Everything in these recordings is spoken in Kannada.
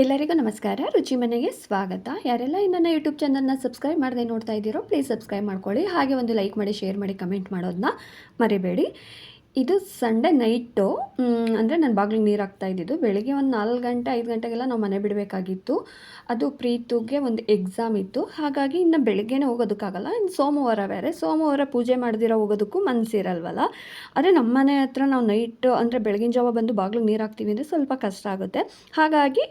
ಎಲ್ಲರಿಗೂ ನಮಸ್ಕಾರ. ರುಚಿ ಮನೆಗೆ ಸ್ವಾಗತ. ಯಾರೆಲ್ಲ ನನ್ನ ಯೂಟ್ಯೂಬ್ ಚಾನಲ್ನ ಸಬ್ಸ್ಕ್ರೈಬ್ ಮಾಡದೆ ನೋಡ್ತಾ ಇದ್ದೀರೋ ಪ್ಲೀಸ್ ಸಬ್ಸ್ಕ್ರೈಬ್ ಮಾಡ್ಕೊಳ್ಳಿ. ಹಾಗೆ ಒಂದು ಲೈಕ್ ಮಾಡಿ, ಶೇರ್ ಮಾಡಿ, ಕಮೆಂಟ್ ಮಾಡೋದನ್ನ ಮರಿಬೇಡಿ. ಇದು ಸಂಡೇ ನೈಟು, ಅಂದರೆ ನಾನು ಬಾಗಿಲಿಗೆ ನೀರು ಹಾಕ್ತಾ ಇದ್ದಿದ್ದು. ಬೆಳಿಗ್ಗೆ ಒಂದು 4 ಗಂಟೆ 5 ಗಂಟೆಗೆಲ್ಲ ನಾವು ಮನೆ ಬಿಡಬೇಕಾಗಿತ್ತು. ಅದು ಪ್ರೀತುಗೆ ಒಂದು ಎಕ್ಸಾಮ್ ಇತ್ತು. ಹಾಗಾಗಿ ಇನ್ನು ಬೆಳಗ್ಗೆನೇ ಹೋಗೋದಕ್ಕಾಗಲ್ಲ. ಇನ್ನು ಸೋಮವಾರ ಬೇರೆ, ಸೋಮವಾರ ಪೂಜೆ ಮಾಡ್ದಿರೋ ಹೋಗೋದಕ್ಕೂ ಮನಸ್ಸಿರಲ್ವಲ್ಲ. ಆದರೆ ನಮ್ಮ ಮನೆ ಹತ್ರ ನಾವು ನೈಟ್ ಅಂದರೆ ಬೆಳಗಿನ ಜಾವ ಬಂದು ಬಾಗಿಲಿಗೆ ನೀರು ಹಾಕ್ತೀವಿ ಅಂದರೆ ಸ್ವಲ್ಪ ಕಷ್ಟ ಆಗುತ್ತೆ. ಹಾಗಾಗಿ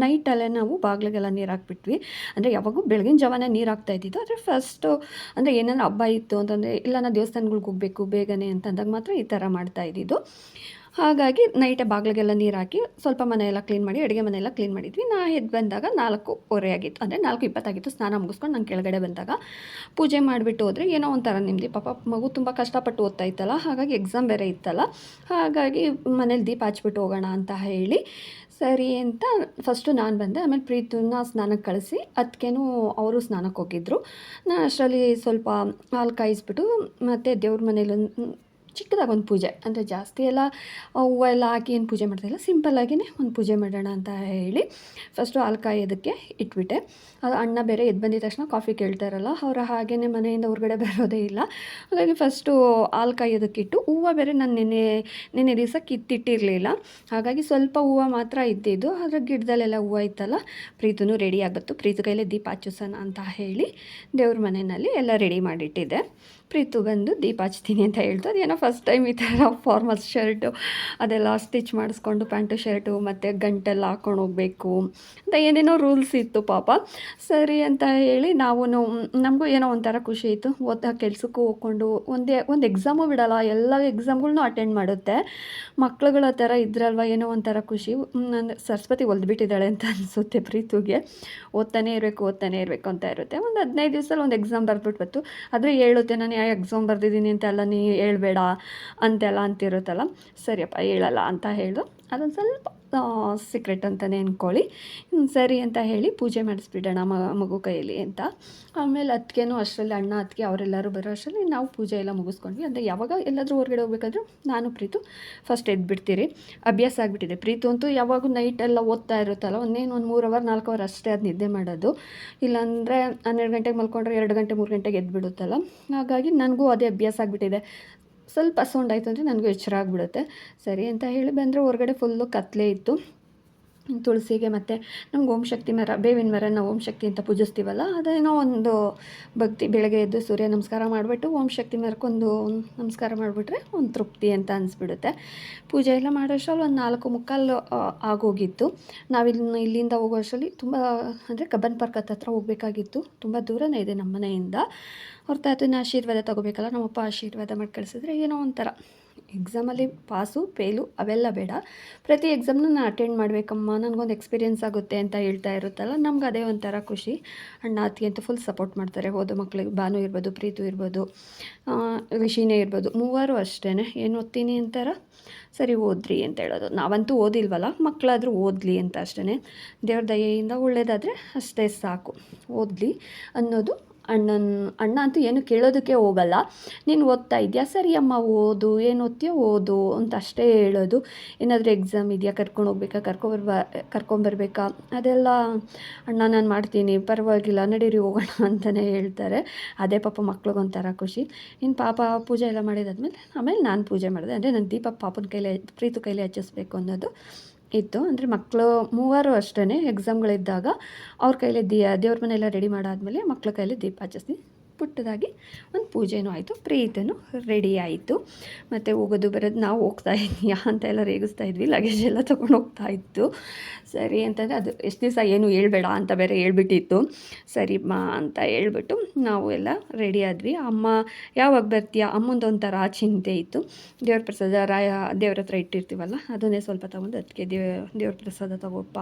ನೈಟಲ್ಲೇ ನಾವು ಬಾಗಿಲಿಗೆಲ್ಲ ನೀರು ಹಾಕ್ಬಿಟ್ವಿ. ಅಂದರೆ ಯಾವಾಗೂ ಬೆಳಗಿನ ಜಾವನೇ ನೀರು ಹಾಕ್ತಾ ಇದ್ದಿದ್ದು. ಆದರೆ ಫಸ್ಟು ಅಂದರೆ ಏನಾದ್ರು ಹಬ್ಬ ಇತ್ತು ಅಂತಂದರೆ, ಇಲ್ಲ ನಾನು ದೇವಸ್ಥಾನಗಳಿಗೆ ಹೋಗಬೇಕು ಬೇಗನೆ ಅಂತಂದಾಗ ಮಾತ್ರ ಈ ಥರ ಮಾಡ್ತಾ ಇದ್ದಿದ್ದು. ಹಾಗಾಗಿ ನೈಟೇ ಬಾಗಿಲಿಗೆಲ್ಲ ನೀರು ಹಾಕಿ ಸ್ವಲ್ಪ ಮನೆಯೆಲ್ಲ ಕ್ಲೀನ್ ಮಾಡಿ, ಅಡುಗೆ ಮನೆಯೆಲ್ಲ ಕ್ಲೀನ್ ಮಾಡಿದ್ವಿ. ನಾ ಎದ್ದು ಬಂದಾಗ 4:15 ಆಗಿತ್ತು, ಅಂದರೆ 4:20 ಆಗಿತ್ತು. ಸ್ನಾನ ಮುಗಿಸ್ಕೊಂಡು ನಾನು ಕೆಳಗಡೆ ಬಂದಾಗ ಪೂಜೆ ಮಾಡಿಬಿಟ್ಟು ಹೋದರೆ ಏನೋ ಒಂಥರ ನೆಮ್ಮದಿ. ಪಾಪ ಮಗು ತುಂಬ ಕಷ್ಟಪಟ್ಟು ಓದ್ತಾ ಇತ್ತಲ್ಲ, ಹಾಗಾಗಿ ಎಕ್ಸಾಮ್ ಬೇರೆ ಇತ್ತಲ್ಲ, ಹಾಗಾಗಿ ಮನೇಲಿ ದೀಪ ಹಚ್ಬಿಟ್ಟು ಹೋಗೋಣ ಅಂತ ಹೇಳಿ ಸರಿ ಅಂತ ಫಸ್ಟು ನಾನು ಬಂದೆ. ಆಮೇಲೆ ಪ್ರೀತುನ ಸ್ನಾನಕ್ಕೆ ಕಳಿಸಿ ಅದಕ್ಕೇನು ಅವರು ಸ್ನಾನಕ್ಕೆ ಹೋಗಿದ್ದರು. ನಾನು ಅಷ್ಟರಲ್ಲಿ ಸ್ವಲ್ಪ ಹಾಲು ಕಾಯಿಸ್ಬಿಟ್ಟು ಮತ್ತು ದೇವ್ರ ಮನೇಲಿ ಚಿಕ್ಕದಾಗಿ ಒಂದು ಪೂಜೆ, ಅಂದರೆ ಜಾಸ್ತಿ ಎಲ್ಲ ಹೂವು ಎಲ್ಲ ಹಾಕಿ ಏನು ಪೂಜೆ ಮಾಡ್ತಾಯಿಲ್ಲ, ಸಿಂಪಲ್ಲಾಗಿಯೇ ಒಂದು ಪೂಜೆ ಮಾಡೋಣ ಅಂತ ಹೇಳಿ ಫಸ್ಟು ಹಾಲು ಕಾಯೋದಕ್ಕೆ ಇಟ್ಬಿಟ್ಟೆ. ಅದು ಅಣ್ಣ ಬೇರೆ ಎದ್ದು ಬಂದಿದ ತಕ್ಷಣ ಕಾಫಿ ಕೇಳ್ತಾರಲ್ಲ, ಅವರ ಹಾಗೇ ಮನೆಯಿಂದ ಹೊರಗಡೆ ಬರೋದೇ ಇಲ್ಲ. ಹಾಗಾಗಿ ಫಸ್ಟು ಹಾಲು ಕಾಯೋದಕ್ಕಿಟ್ಟು, ಹೂವು ಬೇರೆ ನಾನು ನೆನ್ನೆ ದಿವಸ ಕಿತ್ತಿಟ್ಟಿರಲಿಲ್ಲ. ಹಾಗಾಗಿ ಸ್ವಲ್ಪ ಹೂವು ಮಾತ್ರ ಇದ್ದಿದ್ದು. ಅದರ ಗಿಡದಲ್ಲೆಲ್ಲ ಹೂವು ಇತ್ತಲ್ಲ. ಪ್ರೀತುನು ರೆಡಿ ಆಗಿತ್ತು. ಪ್ರೀತು ಕೈಲೇ ದೀಪ ಹಚ್ಚಿಸೋಣ ಅಂತ ಹೇಳಿ ದೇವ್ರ ಮನೆಯಲ್ಲಿ ಎಲ್ಲ ರೆಡಿ ಮಾಡಿಟ್ಟಿದ್ದೆ. ಪ್ರೀತು ಬಂದು ದೀಪ ಹಚ್ತೀನಿ ಅಂತ ಹೇಳ್ತು. ಅದೇನೋ ಫಸ್ಟ್ ಟೈಮ್ ಈ ಥರ ಫಾರ್ಮಲ್ ಶರ್ಟು ಅದೆಲ್ಲ ಸ್ಟಿಚ್ ಮಾಡಿಸ್ಕೊಂಡು ಪ್ಯಾಂಟು ಶರ್ಟು ಮತ್ತು ಗಂಟೆಲ್ಲ ಹಾಕ್ಕೊಂಡು ಹೋಗಬೇಕು ಅಂತ ಏನೇನೋ ರೂಲ್ಸ್ ಇತ್ತು ಪಾಪ. ಸರಿ ಅಂತ ಹೇಳಿ ನಾವು ನಮಗೂ ಏನೋ ಒಂಥರ ಖುಷಿ ಇತ್ತು. ಓದೋ ಕೆಲ್ಸಕ್ಕೂ ಹೋಗ್ಕೊಂಡು ಒಂದು ಎಕ್ಸಾಮು ಬಿಡೋಲ್ಲ, ಎಲ್ಲ ಎಕ್ಸಾಮ್ಗಳ್ನೂ ಅಟೆಂಡ್ ಮಾಡುತ್ತೆ. ಮಕ್ಳುಗಳ ಥರ ಇದ್ರಲ್ವ, ಏನೋ ಒಂಥರ ಖುಷಿ. ಅಂದರೆ ಸರಸ್ವತಿ ಹೊಲ್ದ್ಬಿಟ್ಟಿದ್ದಾಳೆ ಅಂತ ಅನಿಸುತ್ತೆ ಪ್ರೀತುಗೆ. ಓದ್ತಾನೇ ಇರಬೇಕು ಅಂತ ಇರುತ್ತೆ. ಒಂದು 15 ದಿವಸದಲ್ಲಿ ಒಂದು ಎಕ್ಸಾಮ್ ಬರೆದ್ಬಿಟ್ಟು ಬಂತು. ಆದರೆ ಹೇಳುತ್ತೆ, ನಾನು ಯಾವ ಎಕ್ಸಾಮ್ ಬರೆದಿದ್ದೀನಿ ಅಂತೆಲ್ಲ ನೀ ಹೇಳ್ಬೇಡ ಅಂತೆಲ್ಲ ಅಂತಿರುತ್ತಲ್ಲ. ಸರಿಯಪ್ಪ ಹೇಳಲ್ಲ ಅಂತ ಹೇಳು, ಅದೊಂದು ಸ್ವಲ್ಪ ಸೀಕ್ರೆಟ್ ಅಂತಲೇ ಅಂದ್ಕೊಳ್ಳಿ. ಸರಿ ಅಂತ ಹೇಳಿ ಪೂಜೆ ಮಾಡಿಸ್ಬಿಡೋಣ ಮಗು ಕೈಯಲ್ಲಿ ಅಂತ. ಆಮೇಲೆ ಅದಕ್ಕೇನು ಅಷ್ಟರಲ್ಲಿ ಅಣ್ಣ ಅತ್ತಿಗೆ ಅವರೆಲ್ಲರೂ ಬರೋ ಅಷ್ಟರಲ್ಲಿ ನಾವು ಪೂಜೆ ಎಲ್ಲ ಮುಗಿಸ್ಕೊಂಡ್ವಿ. ಅಂದರೆ ಯಾವಾಗ ಎಲ್ಲಾದರೂ ಹೊರಗಡೆ ಹೋಗ್ಬೇಕಾದ್ರೂ ನಾನು ಪ್ರೀತು ಫಸ್ಟ್ ಎದ್ಬಿಡ್ತೀರಿ. ಅಭ್ಯಾಸ ಆಗಿಬಿಟ್ಟಿದೆ. ಪ್ರೀತು ಅಂತೂ ಯಾವಾಗೂ ನೈಟೆಲ್ಲ ಓದ್ತಾ ಇರುತ್ತಲ್ಲ, ಒಂದು 3 ಅವರ್ 4 ಅವರ್ ಅಷ್ಟೇ ಅದು ನಿದ್ದೆ ಮಾಡೋದು. ಇಲ್ಲಾಂದರೆ 12 ಗಂಟೆಗೆ ಮಲ್ಕೊಂಡ್ರೆ 2 ಗಂಟೆ 3 ಗಂಟೆಗೆ ಎದ್ಬಿಡುತ್ತಲ್ಲ. ಹಾಗಾಗಿ ನನಗೂ ಅದೇ ಅಭ್ಯಾಸ ಆಗಿಬಿಟ್ಟಿದೆ. ಸ್ವಲ್ಪ ಸೌಂಡ್ ಆಯಿತು ಅಂದರೆ ನನಗೂ ಎಚ್ಚರ ಆಗಿಬಿಡುತ್ತೆ. ಸರಿ ಅಂತ ಹೇಳಿ ಬಂದರೆ ಹೊರಗಡೆ ಫುಲ್ಲು ಕತ್ತಲೆ ಇತ್ತು. ತುಳಸಿಗೆ ಮತ್ತು ನಮ್ಗೆ ಓಂ ಶಕ್ತಿ ಮರ, ಬೇವಿನ ಮರ ನಾವು ಓಂ ಶಕ್ತಿ ಅಂತ ಪೂಜಿಸ್ತೀವಲ್ಲ, ಅದೇನೋ ಒಂದು ಭಕ್ತಿ. ಬೆಳಗ್ಗೆ ಎದ್ದು ಸೂರ್ಯ ನಮಸ್ಕಾರ ಮಾಡಿಬಿಟ್ಟು ಓಂ ಶಕ್ತಿ ಮರಕ್ಕೊಂದು ನಮಸ್ಕಾರ ಮಾಡಿಬಿಟ್ರೆ ಒಂದು ತೃಪ್ತಿ ಅಂತ ಅನಿಸ್ಬಿಡುತ್ತೆ. ಪೂಜೆ ಎಲ್ಲ ಮಾಡೋಷ್ಟರಲ್ಲಿ ಒಂದು 4:45 ಆಗೋಗಿತ್ತು. ಇಲ್ಲಿಂದ ಹೋಗೋ ಅಷ್ಟರಲ್ಲಿ ತುಂಬ, ಅಂದರೆ ಕಬ್ಬನ್ ಪಾರ್ಕ್ ಹತ್ರ ಹೋಗಬೇಕಾಗಿತ್ತು. ತುಂಬ ದೂರನೇ ಇದೆ ನಮ್ಮ ಮನೆಯಿಂದ. ಅವ್ರ ತಾತನ ಆಶೀರ್ವಾದ ತೊಗೋಬೇಕಲ್ಲ, ನಮ್ಮಪ್ಪ ಆಶೀರ್ವಾದ ಮಾಡಿ ಕಳಿಸಿದ್ರೆ ಏನೋ ಒಂಥರ. ಎಕ್ಸಾಮಲ್ಲಿ ಪಾಸು ಫೇಲು ಅವೆಲ್ಲ ಬೇಡ, ಪ್ರತಿ ಎಕ್ಸಾಮ್ನೂ ನಾನು ಅಟೆಂಡ್ ಮಾಡಬೇಕಮ್ಮ, ನನಗೊಂದು ಎಕ್ಸ್ಪೀರಿಯೆನ್ಸ್ ಆಗುತ್ತೆ ಅಂತ ಹೇಳ್ತಾ ಇರುತ್ತಲ್ಲ, ನಮ್ಗೆ ಅದೇ ಒಂಥರ ಖುಷಿ. ಅಣ್ಣ ಅತ್ತಿಗೆ ಅಂತ ಫುಲ್ ಸಪೋರ್ಟ್ ಮಾಡ್ತಾರೆ. ಓದೋ ಮಕ್ಳಿಗೆ ಭಾನು ಇರ್ಬೋದು, ಪ್ರೀತು ಇರ್ಬೋದು, ರಿಷಿನೇ ಇರ್ಬೋದು, ಮೂವರು ಅಷ್ಟೇ. ಏನು ಓದ್ತೀನಿ ಅಂತಾರ, ಸರಿ ಓದ್ರಿ ಅಂತ ಹೇಳೋದು. ನಾವಂತೂ ಓದಿಲ್ವಲ್ಲ, ಮಕ್ಕಳಾದರೂ ಓದಲಿ ಅಂತ ಅಷ್ಟೇ. ದೇವ್ರ ದಯೆಯಿಂದ ಒಳ್ಳೇದಾದರೆ ಅಷ್ಟೇ ಸಾಕು, ಓದಲಿ ಅನ್ನೋದು. ಅಣ್ಣ ಅಂತೂ ಏನು ಕೇಳೋದಕ್ಕೆ ಹೋಗಲ್ಲ. ನೀನು ಓದ್ತಾ ಇದೆಯಾ, ಸರಿ ಅಮ್ಮ ಓದು, ಏನು ಓದ್ತೀಯೋ ಓದು ಅಂತ ಅಷ್ಟೇ ಹೇಳೋದು. ಏನಾದರೂ ಎಕ್ಸಾಮ್ ಇದೆಯಾ, ಕರ್ಕೊಂಬರ್ಬೇಕಾ ಅದೆಲ್ಲ ಅಣ್ಣ ನಾನು ಮಾಡ್ತೀನಿ, ಪರವಾಗಿಲ್ಲ ನಡೀರಿ ಹೋಗೋಣ ಅಂತಲೇ ಹೇಳ್ತಾರೆ. ಅದೇ ಪಾಪ ಮಕ್ಳಿಗೊಂಥರ ಖುಷಿ. ಇನ್ನು ಪಾಪ ಪೂಜೆ ಎಲ್ಲ ಮಾಡಿದಾದ್ಮೇಲೆ ಆಮೇಲೆ ನಾನು ಪೂಜೆ ಮಾಡಿದೆ. ಅಂದರೆ ನನ್ನ ದೀಪ ಪಾಪನ ಕೈಲಿ, ಪ್ರೀತು ಕೈಲಿ ಹಚ್ಚಿಸ್ಬೇಕು ಅನ್ನೋದು ಇತ್ತು. ಅಂದರೆ ಮಕ್ಕಳು ಮೂವರು ಅಷ್ಟೇ ಎಕ್ಸಾಮ್ಗಳಿದ್ದಾಗ ಅವ್ರ ಕೈಲಿ ದೇವ್ರ ಮನೆಯೆಲ್ಲ ರೆಡಿ ಮಾಡಾದಮೇಲೆ ಮಕ್ಳ ಕೈಲಿ ದೀಪ ಹಚ್ಚಿಸ್ತೀನಿ. ಪುಟ್ಟದಾಗಿ ಒಂದು ಪೂಜೆನೂ ಆಯಿತು, ಪ್ರೀತನೂ ರೆಡಿ ಆಯಿತು. ಮತ್ತು ಹೋಗೋದು ಬರೋದು, ನಾವು ಹೋಗ್ತಾ ಇದೀಯಾ ಅಂತ ಎಲ್ಲ ರೇಗಿಸ್ತಾ ಇದ್ವಿ. ಲಗೇಜ್ ಎಲ್ಲ ತೊಗೊಂಡು ಹೋಗ್ತಾ ಇತ್ತು. ಸರಿ ಅಂತಂದರೆ ಅದು ಎಷ್ಟು ದಿವಸ ಏನು ಹೇಳ್ಬೇಡ ಅಂತ ಬೇರೆ ಹೇಳ್ಬಿಟ್ಟಿತ್ತು. ಸರಿಮ್ಮ ಅಂತ ಹೇಳ್ಬಿಟ್ಟು ನಾವು ಎಲ್ಲ ರೆಡಿ ಆದ್ವಿ. ಅಮ್ಮ ಯಾವಾಗ ಬರ್ತೀಯಾ, ಅಮ್ಮಂದೊಂಥರ ಚಿಂತೆ ಇತ್ತು. ದೇವ್ರ ಪ್ರಸಾದ ದೇವ್ರ ಹತ್ರ ಇಟ್ಟಿರ್ತೀವಲ್ಲ, ಅದನ್ನೇ ಸ್ವಲ್ಪ ತೊಗೊಂಡು ಅದಕ್ಕೆ ದೇವ್ರ ಪ್ರಸಾದ ತಗೋಪ್ಪ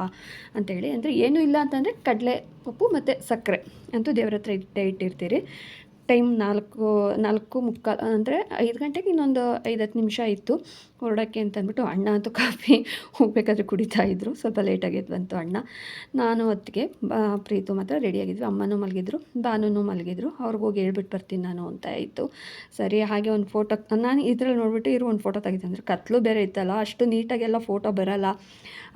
ಅಂತೇಳಿ. ಅಂದರೆ ಏನೂ ಇಲ್ಲ ಅಂತಂದರೆ ಕಡಲೆ ಪಪ್ಪು ಮತ್ತು ಸಕ್ಕರೆ ಅಂತೂ ದೇವ್ರ ಹತ್ರ ಇಟ್ಟಿರ್ತೀರಿ. ಟೈಮ್ 4:45, ಅಂದರೆ 5 ಗಂಟೆಗೆ ಇನ್ನೊಂದು 5-10 ನಿಮಿಷ ಇತ್ತು. ಹೊರಡೋಕ್ಕೆ ಅಂತ ಅಂದ್ಬಿಟ್ಟು ಅಣ್ಣ ಅಂತೂ ಕಾಫಿ ಹೋಗಬೇಕಾದ್ರೆ ಕುಡಿತಾಯಿದ್ರು. ಸ್ವಲ್ಪ ಲೇಟಾಗಿ ಬಂತು ಅಣ್ಣ. ನಾನು ಹೊತ್ತಿಗೆ ಪ್ರೀತು ಮಾತ್ರ ರೆಡಿಯಾಗಿದ್ವಿ. ಅಮ್ಮನೂ ಮಲಗಿದ್ರು, ಬಾನೂ ಮಲಗಿದ್ರು. ಅವ್ರಿಗೆ ಹೋಗಿ ಹೇಳ್ಬಿಟ್ಟು ಬರ್ತೀನಿ ನಾನು ಅಂತ ಆಯಿತು. ಸರಿ, ಹಾಗೆ ಒಂದು ಫೋಟೋ ನಾನು ಇದ್ರಲ್ಲಿ ನೋಡಿಬಿಟ್ಟು ಒಂದು ಫೋಟೋ ತೆಗಿತೀನಿ ಅಂದರೆ ಕತ್ಲು ಬೇರೆ ಇತ್ತಲ್ಲ, ಅಷ್ಟು ನೀಟಾಗೆಲ್ಲ ಫೋಟೋ ಬರೋಲ್ಲ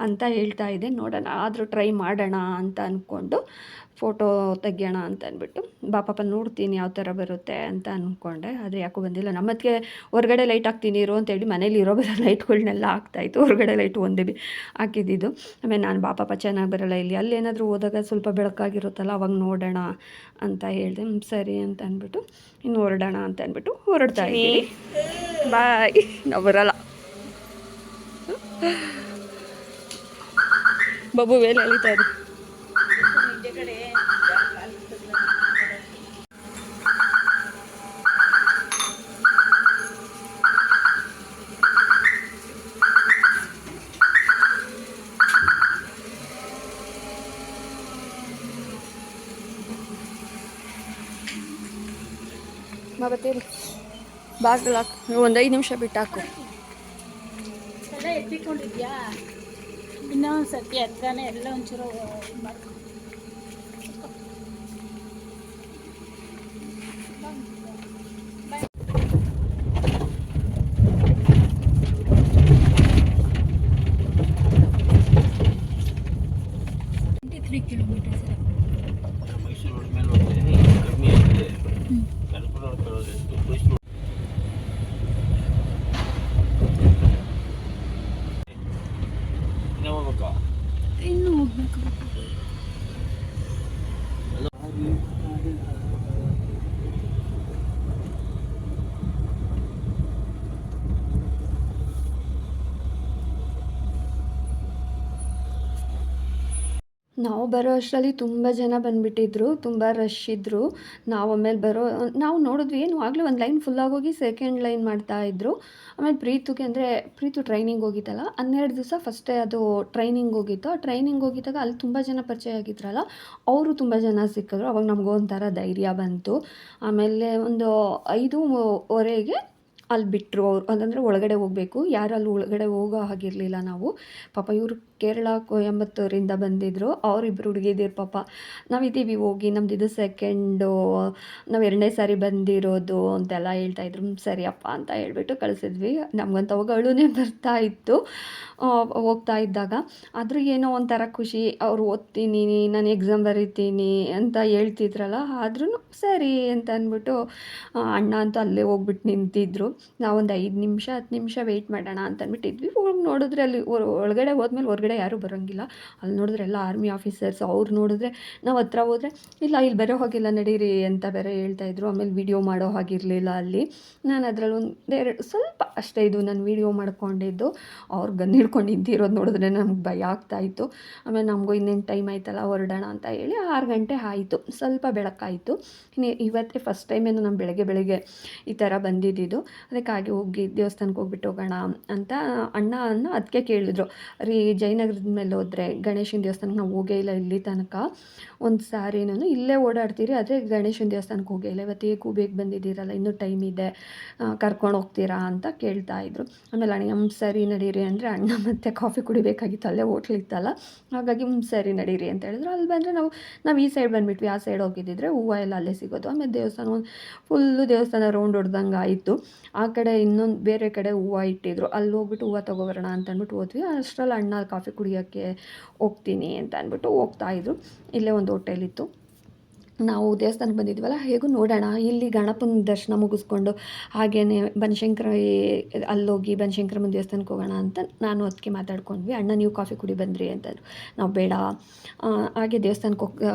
ಅಂತ ಹೇಳ್ತಾ ಇದ್ದೆ. ನೋಡೋಣ, ಆದರೂ ಟ್ರೈ ಮಾಡೋಣ ಅಂತ ಅಂದ್ಕೊಂಡು ಫೋಟೋ ತೆಗಿಯೋಣ ಅಂತ ಅಂದ್ಬಿಟ್ಟು ಪಾಪ ನೋಡ್ತೀನಿ ಯಾವ ಥರ ಬರುತ್ತೆ ಅಂತ ಅಂದ್ಕೊಂಡೆ. ಆದರೆ ಯಾಕೋ ಬಂದಿಲ್ಲ. ನಮ್ಮತ್ತಿಗೆ ಹೊರಗಡೆ ಲೈಟ್ ಹಾಕ್ತೀನಿ ಇರೋ ಅಂತೇಳಿ ಮನೇಲಿ ಇರೋ ಬರೋ ಲೈಟ್ಗಳನ್ನೆಲ್ಲ ಹಾಕ್ತಾಯಿತ್ತು. ಹೊರಗಡೆ ಲೈಟ್ ಒಂದೇ ಹಾಕಿದ್ದಿದ್ದು. ಆಮೇಲೆ ನಾನು ಪಾಪ ಚೆನ್ನಾಗಿ ಬರೋಲ್ಲ ಇಲ್ಲಿ, ಅಲ್ಲೇನಾದರೂ ಹೋದಾಗ ಸ್ವಲ್ಪ ಬೆಳಕಾಗಿರುತ್ತಲ್ಲ ಅವಾಗ ನೋಡೋಣ ಅಂತ ಹೇಳಿದೆ. ಸರಿ ಅಂತ ಅಂದ್ಬಿಟ್ಟು ಇನ್ನು ಹೊರಡೋಣ ಅಂತ ಅಂದ್ಬಿಟ್ಟು ಹೊರಡ್ತಾ ಇದ್ದೀನಿ. ಬಾಯ್. ನಾವು ಬರೋಲ್ಲ. ಬಾಬು ವೇಲೆ ಎಳಿತಾ ಇದೆ. ಬರ್ತೀರಿ ಬಾಗಿಲು ಹಾಕು, ಒಂದು 5 ನಿಮಿಷ ಬಿಟ್ಟು ಹಾಕು. ಎಲ್ಲ ಎತ್ತಿಕೊಂಡಿದ್ಯಾ? ಇನ್ನೊಂದು ಸರ್ತಿ ಹತ್ರನೇ ಎಲ್ಲ ಒಂಚೂರು ಮಾಡ್ಕೊ. ಇನ್ನು ಹೋಗ್ಬೇಕು. ನಾವು ಬರೋ ಅಷ್ಟರಲ್ಲಿ ತುಂಬ ಜನ ಬಂದುಬಿಟ್ಟಿದ್ರು, ತುಂಬ ರಶ್ ಇದ್ದರು. ನಾವು ಆಮೇಲೆ ನಾವು ನೋಡಿದ್ವಿ, ಏನು ಆಗಲೇ ಒಂದು ಲೈನ್ ಫುಲ್ಲಾಗೋಗಿ ಸೆಕೆಂಡ್ ಲೈನ್ ಮಾಡ್ತಾಯಿದ್ರು. ಆಮೇಲೆ ಪ್ರೀತು ಟ್ರೈನಿಂಗ್ ಹೋಗಿತ್ತಲ್ಲ, 12 ದಿವಸ ಫಸ್ಟೇ ಅದು ಟ್ರೈನಿಂಗ್ ಹೋಗಿತ್ತು. ಆ ಟ್ರೈನಿಂಗ್ ಹೋಗಿದ್ದಾಗ ಅಲ್ಲಿ ತುಂಬ ಜನ ಪರಿಚಯ ಆಗಿದ್ರಲ್ಲ, ಅವರು ತುಂಬ ಜನ ಸಿಕ್ಕಿದ್ರು. ಅವಾಗ ನಮಗೂ ಒಂಥರ ಧೈರ್ಯ ಬಂತು. ಆಮೇಲೆ ಒಂದು 5:15ಗೆ ಅಲ್ಲಿ ಬಿಟ್ಟರು ಅವ್ರು. ಅದಂದರೆ ಒಳಗಡೆ ಹೋಗಬೇಕು, ಯಾರು ಅಲ್ಲಿ ಒಳಗಡೆ ಹೋಗೋ ಹಾಗಿರಲಿಲ್ಲ ನಾವು. ಪಾಪ ಇವರು ಕೇರಳ ಕೊಯಂಬತ್ತೂರಿಂದ ಬಂದಿದ್ದರು. ಅವರಿಬ್ಬರು ಹುಡುಗಿದಿರು ಪಾಪ. ನಾವಿದ್ದೀವಿ ಹೋಗಿ, ನಮ್ದು ಇದು ಸೆಕೆಂಡು, ನಾವು 2ನೇ ಸಾರಿ ಬಂದಿರೋದು ಅಂತೆಲ್ಲ ಹೇಳ್ತಾಯಿದ್ರು. ಸರಿಯಪ್ಪ ಅಂತ ಹೇಳ್ಬಿಟ್ಟು ಕಳಿಸಿದ್ವಿ. ನಮಗಂತ ಅವಾಗ ಅಳುನೇ ಬರ್ತಾ ಇತ್ತು ಹೋಗ್ತಾ ಇದ್ದಾಗ. ಆದರೂ ಏನೋ ಒಂಥರ ಖುಷಿ. ಅವ್ರು ಓದ್ತೀನಿ, ನಾನು ಎಕ್ಸಾಮ್ ಬರೀತೀನಿ ಅಂತ ಹೇಳ್ತಿದ್ರಲ್ಲ, ಆದ್ರೂ ಸರಿ ಅಂತ ಅಂದ್ಬಿಟ್ಟು ಅಣ್ಣ ಅಂತೂ ಅಲ್ಲೇ ಹೋಗ್ಬಿಟ್ಟು ನಿಂತಿದ್ರು. ನಾವೊಂದು 5 ನಿಮಿಷ 10 ನಿಮಿಷ ವೆಯ್ಟ್ ಮಾಡೋಣ ಅಂತ ಅಂದ್ಬಿಟ್ಟಿದ್ವಿ. ಹೋಗಿ ನೋಡಿದ್ರೆ ಅಲ್ಲಿ ಒಳಗಡೆ ಹೋದ್ಮೇಲೆ ಹೊರಗಡೆ ಯಾರೂ ಬರೋಂಗಿಲ್ಲ. ಅಲ್ಲಿ ನೋಡಿದ್ರೆ ಎಲ್ಲ ಆರ್ಮಿ ಆಫೀಸರ್ಸ್. ಅವ್ರು ನೋಡಿದ್ರೆ ನಾವು ಹತ್ರ ಹೋದರೆ ಇಲ್ಲ ಇಲ್ಲಿ ಬರೋ ಹೋಗಿಲ್ಲ ನಡೀರಿ ಅಂತ ಬೇರೆ ಹೇಳ್ತಾಯಿದ್ರು. ಆಮೇಲೆ ವೀಡಿಯೋ ಮಾಡೋ ಹಾಗಿರಲಿಲ್ಲ ಅಲ್ಲಿ. ನಾನು ಅದರಲ್ಲಿ ಒಂದೆರಡು ಸ್ವಲ್ಪ ಅಷ್ಟೇ ಇದು ನಾನು ವೀಡಿಯೋ ಮಾಡ್ಕೊಂಡಿದ್ದು. ಅವ್ರು ಗನ್ ಹಿಡ್ಕೊಂಡು ನಿಂತಿರೋದು ನೋಡಿದ್ರೆ ನಮ್ಗೆ ಭಯ ಆಗ್ತಾಯಿತ್ತು. ಆಮೇಲೆ ನಮಗೂ ಇನ್ನೇನು ಟೈಮ್ ಆಯ್ತಲ್ಲ ಹೊರಡೋಣ ಅಂತ ಹೇಳಿ 6 ಗಂಟೆ ಆಯಿತು. ಸ್ವಲ್ಪ ಬೆಳಕಾಯಿತು. ಇವತ್ತೇ ಫಸ್ಟ್ ಟೈಮೇನು ನಾನು ಬೆಳಗ್ಗೆ ಈ ಥರ ಬಂದಿದ್ದು. ಅದಕ್ಕಾಗಿ ಹೋಗಿ ದೇವಸ್ಥಾನಕ್ಕೆ ಹೋಗ್ಬಿಟ್ಟು ಹೋಗೋಣ ಅಂತ ಅಣ್ಣ ಅದಕ್ಕೆ ಕೇಳಿದ್ರು. ರೀ ಜಯನಗರದ ಮೇಲೆ ಹೋದರೆ ಗಣೇಶನ ದೇವಸ್ಥಾನಕ್ಕೆ ನಾವು ಹೋಗೇ ಇಲ್ಲ ಇಲ್ಲಿ ತನಕ. ಒಂದು ಸಾರಿ ನಾನು ಇಲ್ಲೇ ಓಡಾಡ್ತೀರಿ, ಆದರೆ ಗಣೇಶನ ದೇವಸ್ಥಾನಕ್ಕೆ ಹೋಗೇ ಇಲ್ಲ. ಇವತ್ತು ಬೇಗ ಬಂದಿದ್ದೀರಲ್ಲ, ಇನ್ನೂ ಟೈಮ್ ಇದೆ, ಕರ್ಕೊಂಡು ಹೋಗ್ತೀರಾ ಅಂತ ಕೇಳ್ತಾಯಿದ್ರು. ಆಮೇಲೆ ಅಣ್ಣ ಸರಿ ನಡೀರಿ ಅಂದರೆ ಅಣ್ಣ ಮತ್ತೆ ಕಾಫಿ ಕುಡಿಬೇಕಾಗಿತ್ತು, ಅಲ್ಲೇ ಹೋಟ್ಲಿತ್ತಲ್ಲ, ಹಾಗಾಗಿ ಸರಿ ನಡೀರಿ ಅಂತ ಹೇಳಿದ್ರು. ಅಲ್ಲಿ ಬಂದರೆ ನಾವು ಈ ಸೈಡ್ ಬಂದುಬಿಟ್ವಿ. ಆ ಸೈಡ್ ಹೋಗಿದ್ದಿದ್ರೆ ಹೂವು ಎಲ್ಲ ಅಲ್ಲೇ ಸಿಗೋದು. ಆಮೇಲೆ ದೇವಸ್ಥಾನ ಫುಲ್ಲು ದೇವಸ್ಥಾನ ರೌಂಡ್ ಹೊಡ್ದಂಗೆ ಆಯಿತು. ಆ ಕಡೆ ಇನ್ನೊಂದು ಬೇರೆ ಕಡೆ ಹೂವು ಇಟ್ಟಿದ್ರು, ಅಲ್ಲಿ ಹೋಗ್ಬಿಟ್ಟು ಹೂವು ತೊಗೊಬರೋಣ ಅಂತ ಅಂದ್ಬಿಟ್ಟು ಹೋದ್ವಿ. ಅಷ್ಟರಲ್ಲಿ ಅಣ್ಣ ಕಾಫಿ ಕುಡಿಯೋಕ್ಕೆ ಹೋಗ್ತೀನಿ ಅಂತ ಅಂದ್ಬಿಟ್ಟು ಹೋಗ್ತಾಯಿದ್ರು. ಇಲ್ಲೇ ಒಂದು ಹೋಟೆಲಿತ್ತು. ನಾವು ದೇವಸ್ಥಾನಕ್ಕೆ ಬಂದಿದ್ವಲ್ಲ, ಹೇಗೂ ನೋಡೋಣ ಇಲ್ಲಿ ಗಣಪನ ದರ್ಶನ ಮುಗಿಸ್ಕೊಂಡು ಹಾಗೆಯೇ ಬನಶಂಕರಿ ಅಲ್ಲೋಗಿ ಬನಶಂಕರಮ್ಮನ ದೇವಸ್ಥಾನಕ್ಕೆ ಹೋಗೋಣ ಅಂತ ನಾನು ಅದಕ್ಕೆ ಮಾತಾಡ್ಕೊಂಡ್ವಿ. ಅಣ್ಣ ನೀವು ಕಾಫಿ ಕುಡಿ ಬಂದ್ರಿ ಅಂತಂದರು. ನಾವು ಬೇಡ, ಹಾಗೆ ದೇವಸ್ಥಾನಕ್ಕೆ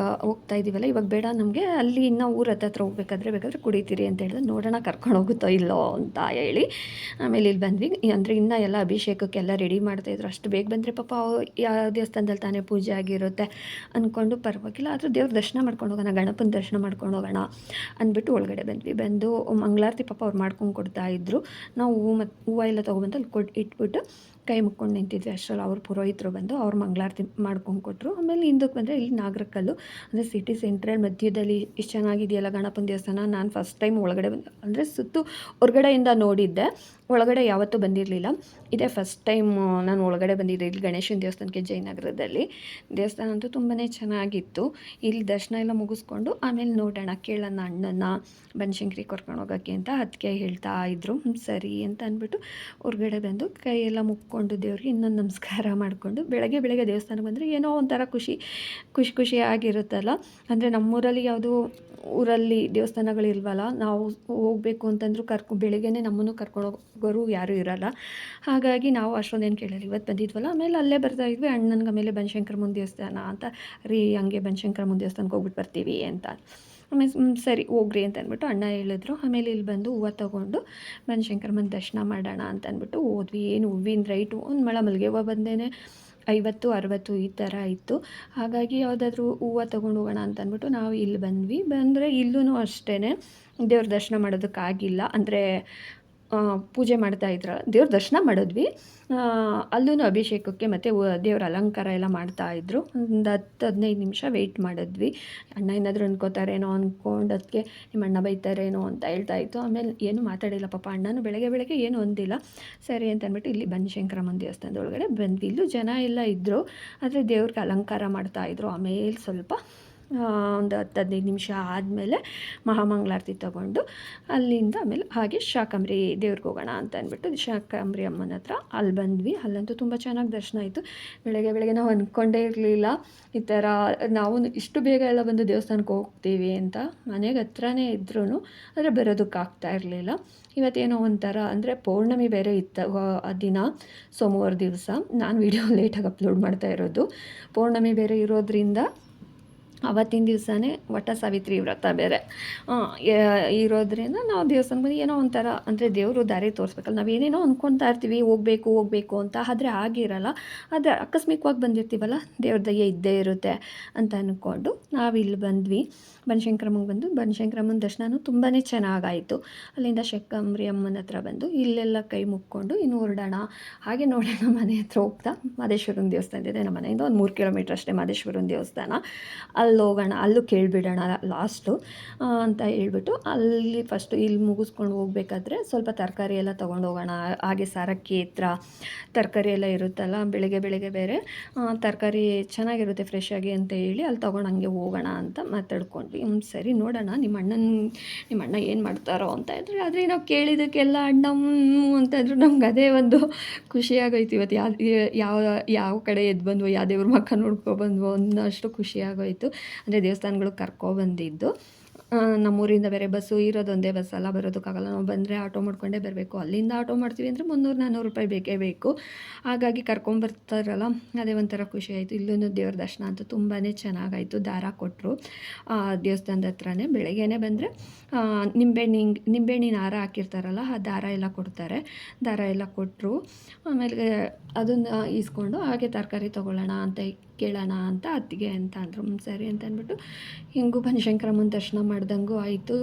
ಹೋಗ್ತಾ ಇದ್ದೀವಲ್ಲ ಇವಾಗ ಬೇಡ, ನಮಗೆ ಅಲ್ಲಿ ಇನ್ನೂ ಊರ ಹತ್ರ ಬೇಕಾದರೆ ಕುಡಿತೀರಿ ಅಂತ ಹೇಳಿದ್ರೆ ನೋಡೋಣ ಕರ್ಕೊಂಡು ಹೋಗುತ್ತೋ ಇಲ್ಲೋ ಅಂತ ಹೇಳಿ ಆಮೇಲೆ ಇಲ್ಲಿ ಬಂದ್ವಿ. ಅಂದರೆ ಇನ್ನೂ ಎಲ್ಲ ಅಭಿಷೇಕಕ್ಕೆಲ್ಲ ರೆಡಿ ಮಾಡ್ತಾಯಿದ್ರು. ಅಷ್ಟು ಬೇಗ ಬಂದರೆ ಪಾಪ ಯಾವ ದೇವಸ್ಥಾನದಲ್ಲಿ ತಾನೇ ಪೂಜೆ ಆಗಿರುತ್ತೆ ಅಂದ್ಕೊಂಡು ಪರವಾಗಿಲ್ಲ, ಆದರೂ ದೇವ್ರ ದರ್ಶನ ಮಾಡ್ಕೊಂಡು ಹೋಗೋಣ, ಗಣಪನ ದರ್ಶನ ಮಾಡ್ಕೊಂಡು ಹೋಗೋಣ ಅಂದ್ಬಿಟ್ಟು ಒಳಗಡೆ ಬಂದು ಮಂಗಳಾರತಿ ಪಾಪ ಅವ್ರು ಮಾಡ್ಕೊಂಡು ಕೊಡ್ತಾಯಿದ್ರು. ನಾವು ಹೂವು ಎಲ್ಲ ತೊಗೊಬಂದು ಅಲ್ಲಿ ಇಟ್ಬಿಟ್ಟು ಕೈ ಮುಕ್ಕೊಂಡು ನಿಂತಿದ್ವಿ. ಅಷ್ಟರಲ್ಲಿ ಅವ್ರ ಪುರೋಹಿತರು ಬಂದು ಅವ್ರು ಮಂಗಳಾರತಿ ಮಾಡ್ಕೊಂಡು ಕೊಟ್ಟರು. ಆಮೇಲೆ ಹಿಂದಕ್ಕೆ ಬಂದರೆ ಇಲ್ಲಿ ನಾಗರಕಲ್ಲು ಅಂದರೆ ಸಿಟಿ ಸೆಂಟ್ರಲ್ ಮಧ್ಯದಲ್ಲಿ ಇಷ್ಟು ಚೆನ್ನಾಗಿದೆಯಲ್ಲ ಗಣಪನ ದೇವಸ್ಥಾನ. ನಾನು ಫಸ್ಟ್ ಟೈಮ್ ಒಳಗಡೆ ಅಂದರೆ ಸುತ್ತು ಹೊರಗಡೆಯಿಂದ ನೋಡಿದ್ದೆ, ಒಳಗಡೆ ಯಾವತ್ತೂ ಬಂದಿರಲಿಲ್ಲ. ಇದೇ ಫಸ್ಟ್ ಟೈಮ್ ನಾನು ಒಳಗಡೆ ಬಂದಿದ್ದೆ ಇಲ್ಲಿ ಗಣೇಶನ ದೇವಸ್ಥಾನಕ್ಕೆ ಜಯನಗರದಲ್ಲಿ. ದೇವಸ್ಥಾನ ಅಂತೂ ತುಂಬಾ ಚೆನ್ನಾಗಿತ್ತು. ಇಲ್ಲಿ ದರ್ಶನ ಎಲ್ಲ ಮುಗಿಸ್ಕೊಂಡು ಆಮೇಲೆ ನೋಡೋಣ ಕೇಳೋಣ ಅಣ್ಣನ ಬನಶಂಕರಿ ಕರ್ಕೊಂಡು ಹೋಗೋಕ್ಕೆ ಅಂತ ಅದಕ್ಕೆ ಹೇಳ್ತಾ ಇದ್ದರು. ಸರಿ ಅಂತ ಅಂದ್ಬಿಟ್ಟು ಹೊರಗಡೆ ಬಂದು ಕೈ ಎಲ್ಲ ಮುಕ್ಕೊಂಡು ದೇವ್ರಿಗೆ ಇನ್ನೊಂದು ನಮಸ್ಕಾರ ಮಾಡಿಕೊಂಡು ಬೆಳಗ್ಗೆ ದೇವಸ್ಥಾನಕ್ಕೆ ಬಂದರೆ ಏನೋ ಒಂಥರ ಖುಷಿಯಾಗಿರುತ್ತಲ್ಲ. ಅಂದರೆ ನಮ್ಮೂರಲ್ಲಿ ಯಾವುದೂ ಊರಲ್ಲಿ ದೇವಸ್ಥಾನಗಳಿಲ್ವಲ್ಲ, ನಾವು ಹೋಗಬೇಕು ಅಂತಂದ್ರೂ ಬೆಳಗ್ಗೆನೇ ನಮ್ಮನ್ನು ಕರ್ಕೊಂಡು ಹೋಗೋರು ಯಾರೂ ಇರೋಲ್ಲ. ಹಾಗಾಗಿ ನಾವು ಅಷ್ಟೊಂದೇನು ಕೇಳಿಲ್ಲ. ಇವತ್ತು ಬಂದಿದ್ವಲ್ಲ, ಆಮೇಲೆ ಅಲ್ಲೇ ಬರ್ತಾ ಇದ್ವಿ. ಅಣ್ಣನಿಗೆ ಆಮೇಲೆ ಬನಶಂಕರಮ್ಮನ ದೇವಸ್ಥಾನ ಅಂತ ಹಂಗೆ ಬನಶಂಕರಮ್ಮನ ದೇವಸ್ಥಾನಕ್ಕೆ ಹೋಗ್ಬಿಟ್ಟು ಬರ್ತೀವಿ ಅಂತ. ಆಮೇಲೆ ಸರಿ ಹೋಗ್ರಿ ಅಂತ ಅಂದ್ಬಿಟ್ಟು ಅಣ್ಣ ಹೇಳಿದ್ರು. ಆಮೇಲೆ ಇಲ್ಲಿ ಬಂದು ಹೂವು ತೊಗೊಂಡು ಬನಶಂಕರಮ್ಮನ ದರ್ಶನ ಮಾಡೋಣ ಅಂತ ಅಂದ್ಬಿಟ್ಟು ಹೋದ್ವಿ. ಏನು ಹೂವಿನ ರೈಟು ಒಂದು ಮಲ್ಲಿಗೆ ಹೂವು ಬಂದೇನೆ 50-60 ಈ ಥರ ಇತ್ತು. ಹಾಗಾಗಿ ಯಾವುದಾದ್ರೂ ಹೂವು ತೊಗೊಂಡು ಹೋಗೋಣ ಅಂತ ಅಂದ್ಬಿಟ್ಟು ನಾವು ಇಲ್ಲಿ ಬಂದರೆ ಇಲ್ಲೂ ಅಷ್ಟೇ ದೇವ್ರ ದರ್ಶನ ಮಾಡೋದಕ್ಕಾಗಿಲ್ಲ. ಅಂದರೆ ಪೂಜೆ ಮಾಡ್ತಾಯಿದ್ರ ದೇವ್ರ ದರ್ಶನ ಮಾಡಿದ್ವಿ. ಅಲ್ಲೂ ಅಭಿಷೇಕಕ್ಕೆ ಮತ್ತು ದೇವ್ರ ಅಲಂಕಾರ ಎಲ್ಲ ಮಾಡ್ತಾಯಿದ್ರು. ಒಂದು 10-15 ನಿಮಿಷ ವೆಯ್ಟ್ ಮಾಡಿದ್ವಿ. ಅಣ್ಣ ಏನಾದರೂ ಅಂದ್ಕೋತಾರೇನೋ ಅಂದ್ಕೊಂಡು ಅದಕ್ಕೆ ನಿಮ್ಮ ಅಣ್ಣ ಬೈತಾರೇನೋ ಅಂತ ಹೇಳ್ತಾಯಿತ್ತು. ಆಮೇಲೆ ಏನು ಮಾತಾಡಿಲ್ಲ ಪಾಪ ಅಣ್ಣನೂ ಬೆಳಗ್ಗೆ ಏನು ಅಂದಿಲ್ಲ. ಸರಿ ಅಂತ ಅಂದ್ಬಿಟ್ಟು ಇಲ್ಲಿ ಬನಶಂಕರಮ್ಮನ ದೇವಸ್ಥಾನದೊಳಗಡೆ ಬಂದ್ವಿ. ಇಲ್ಲೂ ಜನ ಎಲ್ಲ ಇದ್ದರು, ಆದರೆ ದೇವ್ರಿಗೆ ಅಲಂಕಾರ ಮಾಡ್ತಾಯಿದ್ರು. ಆಮೇಲೆ ಸ್ವಲ್ಪ ಒಂದು 10-15 ನಿಮಿಷ ಆದಮೇಲೆ ಮಹಾಮಂಗಳಾರತಿ ತೊಗೊಂಡು ಅಲ್ಲಿಂದ ಆಮೇಲೆ ಹಾಗೆ ಶಾಕಂಬರಿ ದೇವ್ರಿಗೆ ಹೋಗೋಣ ಅಂತ ಅಂದ್ಬಿಟ್ಟು ಶಾಕಂಬರಿ ಅಮ್ಮನ ಹತ್ರ ಅಲ್ಲಿ ಬಂದ್ವಿ. ಅಲ್ಲಂತೂ ತುಂಬ ಚೆನ್ನಾಗಿ ದರ್ಶನ ಆಯಿತು. ಬೆಳಗ್ಗೆ ನಾವು ಅಂದ್ಕೊಂಡೇ ಇರಲಿಲ್ಲ ಈ ಥರ ನಾವು ಇಷ್ಟು ಬೇಗ ಎಲ್ಲ ಬಂದು ದೇವಸ್ಥಾನಕ್ಕೆ ಹೋಗ್ತೀವಿ ಅಂತ. ಮನೆಗೆ ಹತ್ರನೇ ಇದ್ರೂ ಆದರೆ ಬರೋದಕ್ಕಾಗ್ತಾ ಇರಲಿಲ್ಲ. ಇವತ್ತೇನೋ ಒಂಥರ ಅಂದರೆ ಪೌರ್ಣಮಿ ಬೇರೆ ಇತ್ತು ಆ ದಿನ, ಸೋಮವಾರ ದಿವಸ. ನಾನು ವಿಡಿಯೋ ಲೇಟಾಗಿ ಅಪ್ಲೋಡ್ ಮಾಡ್ತಾ ಇರೋದು. ಪೌರ್ಣಮಿ ಬೇರೆ ಇರೋದ್ರಿಂದ ಆವತ್ತಿನ ದಿವಸನೇ ವಟ ಸಾವಿತ್ರಿ ವ್ರತ ಬೇರೆ ಇರೋದ್ರಿಂದ ನಾವು ದೇವಸ್ಥಾನಕ್ಕೆ ಬಂದು ಏನೋ ಒಂಥರ ಅಂದರೆ ದೇವರು ದಾರಿ ತೋರಿಸ್ಬೇಕಲ್ಲ. ನಾವು ಏನೇನೋ ಅಂದ್ಕೊಳ್ತಾ ಇರ್ತೀವಿ ಹೋಗಬೇಕು ಅಂತ, ಆದರೆ ಆಗಿರಲ್ಲ. ಆದರೆ ಆಕಸ್ಮಿಕವಾಗಿ ಬಂದಿರ್ತೀವಲ್ಲ, ದೇವ್ರ ದಯೆ ಇದ್ದೇ ಇರುತ್ತೆ ಅಂತ ಅಂದ್ಕೊಂಡು ನಾವಿಲ್ಲಿ ಬಂದ್ವಿ. ಬನಶಂಕರಮ್ಮಂಗೆ ಬಂದು ಬನಶಂಕರಮ್ಮನ ದರ್ಶನವೂ ತುಂಬಾ ಚೆನ್ನಾಗಾಯಿತು. ಅಲ್ಲಿಂದ ಶಾಕಂಬರಿ ಅಮ್ಮನ ಹತ್ರ ಬಂದು ಇಲ್ಲೆಲ್ಲ ಕೈ ಮುಕ್ಕೊಂಡು ಇನ್ನು ಹೊರಡೋಣ. ಹಾಗೆ ನೋಡೋಣ ಮನೆ ಹತ್ರ ಹೋಗ್ತಾ ಮಾದೇಶ್ವರನ ದೇವಸ್ಥಾನ ಇದೆ. ನಮ್ಮ ಮನೆಯಿಂದ ಒಂದು 3 ಕಿಲೋಮೀಟ್ರ್ ಅಷ್ಟೇ ಮಾದೇಶ್ವರನ ದೇವಸ್ಥಾನ. ಅಲ್ಲಿ ಹೋಗೋಣ, ಅಲ್ಲೂ ಕೇಳಿಬಿಡೋಣ ಲಾಸ್ಟು ಅಂತ ಹೇಳ್ಬಿಟ್ಟು ಅಲ್ಲಿ ಫಸ್ಟು ಇಲ್ಲಿ ಮುಗಿಸ್ಕೊಂಡು ಹೋಗ್ಬೇಕಾದ್ರೆ ಸ್ವಲ್ಪ ತರಕಾರಿ ಎಲ್ಲ ತೊಗೊಂಡು ಹೋಗೋಣ. ಹಾಗೆ ಸಾರಕ್ಕಿ ಹತ್ರ ತರಕಾರಿ ಎಲ್ಲ ಇರುತ್ತಲ್ಲ, ಬೆಳಗ್ಗೆ ಬೇರೆ ತರಕಾರಿ ಚೆನ್ನಾಗಿರುತ್ತೆ ಫ್ರೆಶ್ ಆಗಿ ಅಂತ ಹೇಳಿ ಅಲ್ಲಿ ತೊಗೊಂಡು ಹಂಗೆ ಹೋಗೋಣ ಅಂತ ಮಾತಾಡ್ಕೊಂಡ್ವಿ. ಸರಿ ನೋಡೋಣ ನಿಮ್ಮ ಅಣ್ಣ ಏನು ಮಾಡ್ತಾರೋ ಅಂತ ಇದ್ರೆ, ಆದರೆ ನಾವು ಕೇಳಿದ್ದಕ್ಕೆಲ್ಲ ಅಣ್ಣ ಅಂತಂದ್ರು. ನಮ್ಗೆ ಅದೇ ಒಂದು ಖುಷಿಯಾಗೋಯ್ತು. ಇವತ್ತು ಯಾವ ಕಡೆ ಎದ್ದು ಬಂದ್ವು, ಯಾವ ದೇವ್ರ ಮಕ್ಕ ನೋಡ್ಕೊಬಂದ್ವು ಅನ್ನೋಷ್ಟು ಖುಷಿಯಾಗೋಯ್ತು. ಅಂದರೆ ದೇವಸ್ಥಾನಗಳು ಕರ್ಕೊಬಂದಿದ್ದು. ನಮ್ಮೂರಿಂದ ಬೇರೆ ಬಸ್ಸು ಇರೋದೊಂದೇ ಬಸ್ಸಲ್ಲ, ಬರೋದಕ್ಕಾಗಲ್ಲ. ನಾವು ಬಂದರೆ ಆಟೋ ಮಾಡ್ಕೊಂಡೇ ಬರಬೇಕು. ಅಲ್ಲಿಂದ ಆಟೋ ಮಾಡ್ತೀವಿ ಅಂದರೆ 300-400 ರೂಪಾಯಿ ಬೇಕೇ ಬೇಕು. ಹಾಗಾಗಿ ಕರ್ಕೊಂಬರ್ತಾರಲ್ಲ, ಅದೇ ಒಂಥರ ಖುಷಿ ಆಯಿತು. ಇಲ್ಲೂ ದೇವ್ರ ದರ್ಶನ ಅಂತೂ ತುಂಬಾ ಚೆನ್ನಾಗಾಯಿತು. ದಾರ ಕೊಟ್ಟರು ದೇವಸ್ಥಾನದ ಹತ್ರನೇ. ಬೆಳಗ್ಗೆನೇ ಬಂದರೆ ನಿಂಬೆಹಣ್ಣಿನ ಹಾರ ಹಾಕಿರ್ತಾರಲ್ಲ, ಆ ದಾರ ಎಲ್ಲ ಕೊಡ್ತಾರೆ. ದಾರ ಎಲ್ಲ ಕೊಟ್ಟರು. ಆಮೇಲೆ ಅದನ್ನು ಈಸ್ಕೊಂಡು ಹಾಗೆ ತರಕಾರಿ ತೊಗೊಳ್ಳೋಣ ಅಂತ ಕೇಳೋಣ ಅಂತ ಅತ್ತಿಗೆ ಅಂತ ಅಂದರು. ಸರಿ ಅಂತ ಅಂದ್ಬಿಟ್ಟು ಹಿಂಗೂ ಬನಶಂಕರಮ್ಮನ ದರ್ಶನ ಮಾಡ್ದಂಗೂ ಆಯಿತು.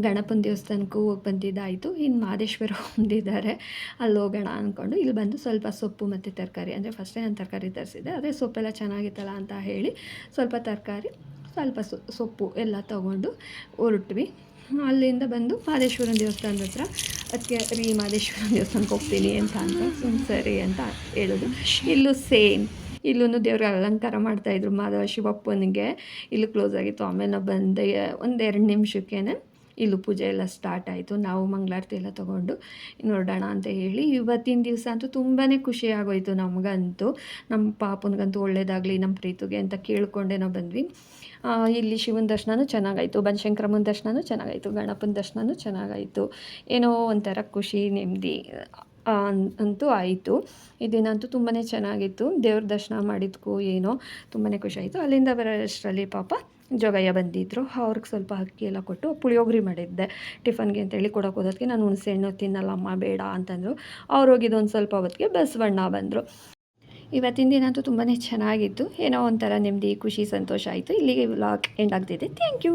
ಗಣಪನ ದೇವಸ್ಥಾನಕ್ಕೂ ಹೋಗಿ ಬಂದಿದ್ದಾಯಿತು. ಇನ್ನು ಮಾದೇಶ್ವರ ಹೊಂದಿದ್ದಾರೆ, ಅಲ್ಲಿ ಹೋಗೋಣ ಅಂದ್ಕೊಂಡು ಇಲ್ಲಿ ಬಂದು ಸ್ವಲ್ಪ ಸೊಪ್ಪು ಮತ್ತು ತರಕಾರಿ, ಅಂದರೆ ಫಸ್ಟೇ ನಾನು ತರಕಾರಿ ತರಿಸಿದ್ದೆ, ಅದೇ ಸೊಪ್ಪೆಲ್ಲ ಚೆನ್ನಾಗಿತ್ತಲ್ಲ ಅಂತ ಹೇಳಿ ಸ್ವಲ್ಪ ತರಕಾರಿ ಸ್ವಲ್ಪ ಸೊಪ್ಪು ಎಲ್ಲ ತೊಗೊಂಡು ಹೊರಟ್ವಿ. ಅಲ್ಲಿಂದ ಬಂದು ಮಾದೇಶ್ವರನ ದೇವಸ್ಥಾನದ ಹತ್ರ ಅದಕ್ಕೆ ಮಾದೇಶ್ವರನ ದೇವಸ್ಥಾನಕ್ಕೆ ಹೋಗ್ತೀನಿ ಅಂತ ಸರಿ ಅಂತ ಹೇಳಿದ್ರು. ಇಲ್ಲೂ ಸೇಮ್, ಇಲ್ಲೂ ದೇವ್ರ ಅಲಂಕಾರ ಮಾಡ್ತಾಯಿದ್ರು ಶಿವಪ್ಪನಿಗೆ. ಇಲ್ಲೂ ಕ್ಲೋಸ್ ಆಗಿತ್ತು. ಆಮೇಲೆ ನಾವು ಬಂದು ಒಂದು 2 ನಿಮಿಷಕ್ಕೇ ಇಲ್ಲೂ ಪೂಜೆ ಎಲ್ಲ ಸ್ಟಾರ್ಟ್ ಆಯಿತು. ನಾವು ಮಂಗಳಾರತಿ ಎಲ್ಲ ತೊಗೊಂಡು ನೋಡೋಣ ಅಂತ ಹೇಳಿ ಇವತ್ತಿನ ದಿವಸ ಅಂತೂ ತುಂಬಾ ಖುಷಿ ಆಗೋಯಿತು ನಮಗಂತೂ. ನಮ್ಮ ಪಾಪನಿಗಂತೂ ಒಳ್ಳೇದಾಗಲಿ ನಮ್ಮ ಪ್ರೀತಿಗೆ ಅಂತ ಕೇಳ್ಕೊಂಡೆ ನಾವು ಬಂದ್ವಿ. ಇಲ್ಲಿ ಶಿವನ ದರ್ಶನವೂ ಚೆನ್ನಾಗಾಯಿತು, ಬನಶಂಕರಮ್ಮನ ದರ್ಶನವೂ ಚೆನ್ನಾಗಾಯಿತು, ಗಣಪನ ದರ್ಶನವೂ ಚೆನ್ನಾಗಾಯಿತು. ಏನೋ ಒಂಥರ ಖುಷಿ ನೆಮ್ಮದಿ ಅಂತೂ ಆಯಿತು. ಈ ದಿನ ಅಂತೂ ತುಂಬಾ ಚೆನ್ನಾಗಿತ್ತು. ದೇವ್ರ ದರ್ಶನ ಮಾಡಿದ್ಕೂ ಏನೋ ತುಂಬಾ ಖುಷಿ ಆಯಿತು. ಅಲ್ಲಿಂದ ಬರೋಷ್ಟರಲ್ಲಿ ಪಾಪ ಜೋಗಯ್ಯ ಬಂದಿದ್ದರು. ಅವ್ರಿಗೆ ಸ್ವಲ್ಪ ಅಕ್ಕಿ ಎಲ್ಲ ಕೊಟ್ಟು ಪುಳಿಯೋಗರೆ ಮಾಡಿದ್ದೆ ಟಿಫನ್ಗೆ ಅಂತೇಳಿ ಕೊಡೋಕೆ ಹೋದೋದಕ್ಕೆ ನಾನು ಹುಣಸೆ ಹಣ್ಣು ತಿನ್ನಲ್ಲಮ್ಮ ಬೇಡ ಅಂತಂದರು. ಅವ್ರು ಹೋಗಿದ್ದು ಸ್ವಲ್ಪ ಹೊತ್ತಿಗೆ ಬಸವಣ್ಣ ಬಂದರು. ಇವತ್ತಿನ ದಿನ ಅಂತೂ ತುಂಬಾ ಚೆನ್ನಾಗಿತ್ತು. ಏನೋ ಒಂಥರ ನೆಮ್ಮದಿ ಖುಷಿ ಸಂತೋಷ ಆಯಿತು. ಇಲ್ಲಿಗೆ ವ್ಲಾಗ್ ಎಂಡ್ ಆಗ್ತಿದೆ. Thank you.